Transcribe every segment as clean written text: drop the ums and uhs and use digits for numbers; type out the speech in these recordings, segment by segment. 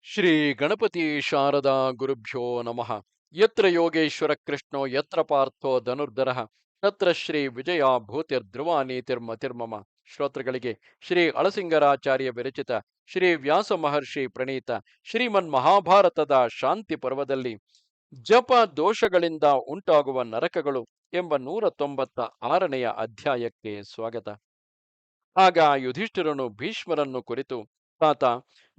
ಶ್ರೀ ಗಣಪತಿ ಶಾರದಾ ಗುರುಭ್ಯೋ ನಮಃ. ಯತ್ರ ಯೋಗೇಶ್ವರ ಕೃಷ್ಣೋ ಯತ್ರ ಪಾರ್ಥೋ ಧನುರ್ಧರಃ ತತ್ರ ಶ್ರೀ ವಿಜಯ ಭೂತಿರ್ಧ್ರುವ ನೀತಿರ್ಮತಿರ್ಮಮ. ಶ್ರೋತೃಗಳಿಗೆ ಶ್ರೀ ಅಳಸಿಂಗರಾಚಾರ್ಯ ವಿರಚಿತ ಶ್ರೀ ವ್ಯಾಸ ಮಹರ್ಷಿ ಪ್ರಣೀತ ಶ್ರೀಮನ್ ಮಹಾಭಾರತದ ಶಾಂತಿ ಪರ್ವದಲ್ಲಿ ಜಪ ದೋಷಗಳಿಂದ ಉಂಟಾಗುವ ನರಕಗಳು ಎಂಬ 196ನೆಯ ಅಧ್ಯಾಯಕ್ಕೆ ಸ್ವಾಗತ. ಆಗ ಯುಧಿಷ್ಠಿರನು ಭೀಷ್ಮರನ್ನು ಕುರಿತು, ತಾತ,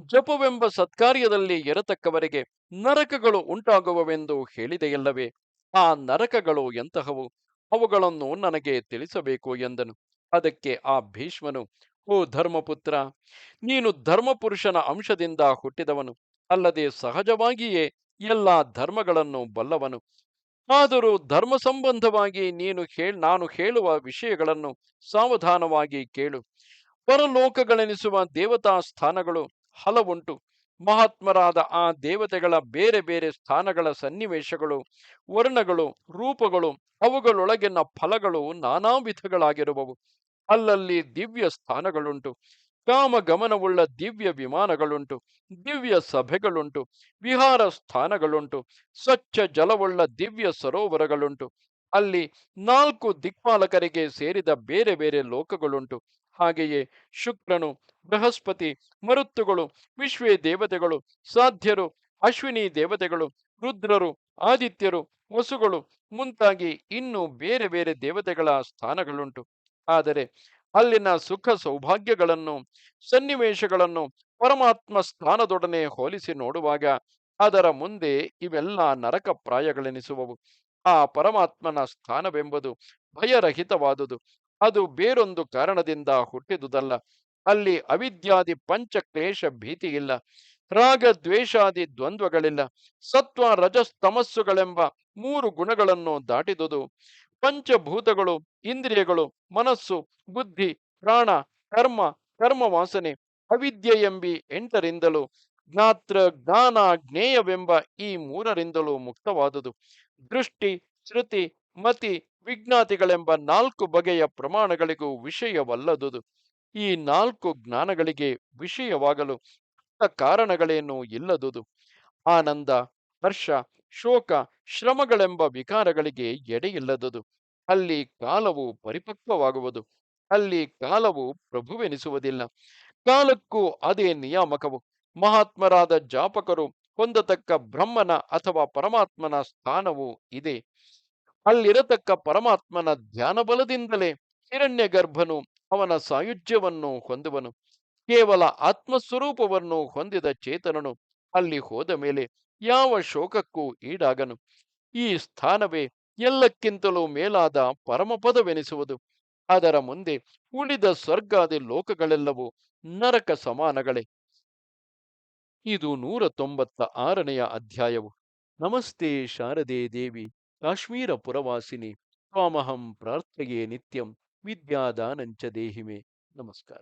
ಜಪವೆಂಬ ಸತ್ಕಾರ್ಯದಲ್ಲಿ ಎರತಕ್ಕವರಿಗೆ ನರಕಗಳು ಉಂಟಾಗುವವೆಂದು ಹೇಳಿದೆಯಲ್ಲವೇ? ಆ ನರಕಗಳು ಎಂತಹವು? ಅವುಗಳನ್ನು ನನಗೆ ತಿಳಿಸಬೇಕು ಎಂದನು. ಅದಕ್ಕೆ ಆ ಭೀಷ್ಮನು, ಓ ಧರ್ಮಪುತ್ರ, ನೀನು ಧರ್ಮಪುರುಷನ ಅಂಶದಿಂದ ಹುಟ್ಟಿದವನು, ಅಲ್ಲದೆ ಸಹಜವಾಗಿಯೇ ಎಲ್ಲ ಧರ್ಮಗಳನ್ನು ಬಲ್ಲವನು. ಆದರೂ ಧರ್ಮ ಸಂಬಂಧವಾಗಿ ನಾನು ಹೇಳುವ ವಿಷಯಗಳನ್ನು ಸಾವಧಾನವಾಗಿ ಕೇಳು. ಪರಲೋಕಗಳೆನಿಸುವ ದೇವತಾ ಸ್ಥಾನಗಳು ಹಲವುಂಟು. ಮಹಾತ್ಮರಾದ ಆ ದೇವತೆಗಳ ಬೇರೆ ಬೇರೆ ಸ್ಥಾನಗಳ ಸನ್ನಿವೇಶಗಳು, ವರ್ಣಗಳು, ರೂಪಗಳು, ಅವುಗಳೊಳಗಿನ ಫಲಗಳು ನಾನಾ ವಿಧಗಳಾಗಿರುವವು. ಅಲ್ಲಲ್ಲಿ ದಿವ್ಯ ಸ್ಥಾನಗಳುಂಟು. ಕಾಮ ಗಮನವುಳ್ಳ ದಿವ್ಯ ವಿಮಾನಗಳುಂಟು. ದಿವ್ಯ ಸಭೆಗಳುಂಟು. ವಿಹಾರ ಸ್ಥಾನಗಳುಂಟು. ಸ್ವಚ್ಛ ಜಲವುಳ್ಳ ದಿವ್ಯ ಸರೋವರಗಳುಂಟು. ಅಲ್ಲಿ 4 ದಿಕ್ಪಾಲಕರಿಗೆ ಸೇರಿದ ಬೇರೆ ಬೇರೆ ಲೋಕಗಳುಂಟು. ಹಾಗೆಯೇ ಶುಕ್ರನು, ಬೃಹಸ್ಪತಿ, ಮರುತ್ತುಗಳು, ವಿಶ್ವೇ ದೇವತೆಗಳು, ಸಾಧ್ಯರು, ಅಶ್ವಿನಿ ದೇವತೆಗಳು, ರುದ್ರರು, ಆದಿತ್ಯರು, ವಸುಗಳು ಮುಂತಾಗಿ ಇನ್ನೂ ಬೇರೆ ಬೇರೆ ದೇವತೆಗಳ ಸ್ಥಾನಗಳುಂಟು. ಆದರೆ ಅಲ್ಲಿನ ಸುಖ ಸೌಭಾಗ್ಯಗಳನ್ನು, ಸನ್ನಿವೇಶಗಳನ್ನು ಪರಮಾತ್ಮ ಸ್ಥಾನದೊಡನೆ ಹೋಲಿಸಿ ನೋಡುವಾಗ ಅದರ ಮುಂದೆ ಇವೆಲ್ಲ ನರಕಪ್ರಾಯಗಳೆನಿಸುವವು. ಆ ಪರಮಾತ್ಮನ ಸ್ಥಾನವೆಂಬುದು ಭಯರಹಿತವಾದುದು. ಅದು ಬೇರೊಂದು ಕಾರಣದಿಂದ ಹುಟ್ಟಿದುದಲ್ಲ. ಅಲ್ಲಿ ಅವಿದ್ಯಾದಿ ಪಂಚಕ್ಲೇಶ ಭೀತಿಯಿಲ್ಲ. ರಾಗ ದ್ವೇಷಾದಿ ದ್ವಂದ್ವಗಳಿಲ್ಲ. ಸತ್ವ ರಜಸ್ತಮಸ್ಸುಗಳೆಂಬ 3 ಗುಣಗಳನ್ನು ದಾಟಿದುದು. ಪಂಚಭೂತಗಳು, ಇಂದ್ರಿಯಗಳು, ಮನಸ್ಸು, ಬುದ್ಧಿ, ಪ್ರಾಣ, ಕರ್ಮ, ಕರ್ಮವಾಸನೆ, ಅವಿದ್ಯೆ ಎಂಬಿ 8ರಿಂದಲೂ, ಜ್ಞಾತೃ ಜ್ಞಾನ ಜ್ಞೇಯವೆಂಬ ಈ 3ರಿಂದಲೂ ಮುಕ್ತವಾದುದು. ದೃಷ್ಟಿ, ಶ್ರುತಿ, ಮತಿ, ವಿಜ್ಞಾತಿಗಳೆಂಬ 4 ಬಗೆಯ ಪ್ರಮಾಣಗಳಿಗೂ ವಿಷಯವಲ್ಲದುದು. ಈ 4 ಜ್ಞಾನಗಳಿಗೆ ವಿಷಯವಾಗಲು ಕಾರಣಗಳೇನೂ ಇಲ್ಲದುದು. ಆನಂದ, ಹರ್ಷ, ಶೋಕ, ಶ್ರಮಗಳೆಂಬ ವಿಕಾರಗಳಿಗೆ ಎಡೆಯಿಲ್ಲದುದು. ಅಲ್ಲಿ ಕಾಲವು ಪರಿಪಕ್ವವಾಗುವುದು. ಅಲ್ಲಿ ಕಾಲವು ಪ್ರಭುವೆನಿಸುವುದಿಲ್ಲ. ಕಾಲಕ್ಕೂ ಅದೇ ನಿಯಾಮಕವು. ಮಹಾತ್ಮರಾದ ಜಾಪಕರು ಹೊಂದತಕ್ಕ ಬ್ರಹ್ಮನ ಅಥವಾ ಪರಮಾತ್ಮನ ಸ್ಥಾನವು ಇದೆ. ಅಲ್ಲಿರತಕ್ಕ ಪರಮಾತ್ಮನ ಧ್ಯಾನ ಬಲದಿಂದಲೇ ಹಿರಣ್ಯ ಗರ್ಭನು ಅವನ ಸಾಯುಜ್ಯವನ್ನು ಹೊಂದುವನು. ಕೇವಲ ಆತ್ಮಸ್ವರೂಪವನ್ನು ಹೊಂದಿದ ಚೇತನನು ಅಲ್ಲಿ ಹೋದ ಮೇಲೆ ಯಾವ ಶೋಕಕ್ಕೂ ಈಡಾಗನು. ಈ ಸ್ಥಾನವೇ ಎಲ್ಲಕ್ಕಿಂತಲೂ ಮೇಲಾದ ಪರಮಪದವೆನಿಸುವುದು. ಅದರ ಮುಂದೆ ಉಳಿದ ಸ್ವರ್ಗಾದಿ ಲೋಕಗಳೆಲ್ಲವೂ ನರಕ ಸಮಾನಗಳೇ. ಇದು 196ನೆಯ ಅಧ್ಯಾಯವು. ನಮಸ್ತೆ ಶಾರದೆ ದೇವಿ, ಕಾಶ್ಮೀರ ಪುರವಾಸಿನಿ, ತ್ವಾಮಹಂ ಪ್ರಾರ್ಥಯೇ ನಿತ್ಯಂ, ವಿದ್ಯಾದಾನಂಚ ದೇಹಿಮೆ. ನಮಸ್ಕಾರ.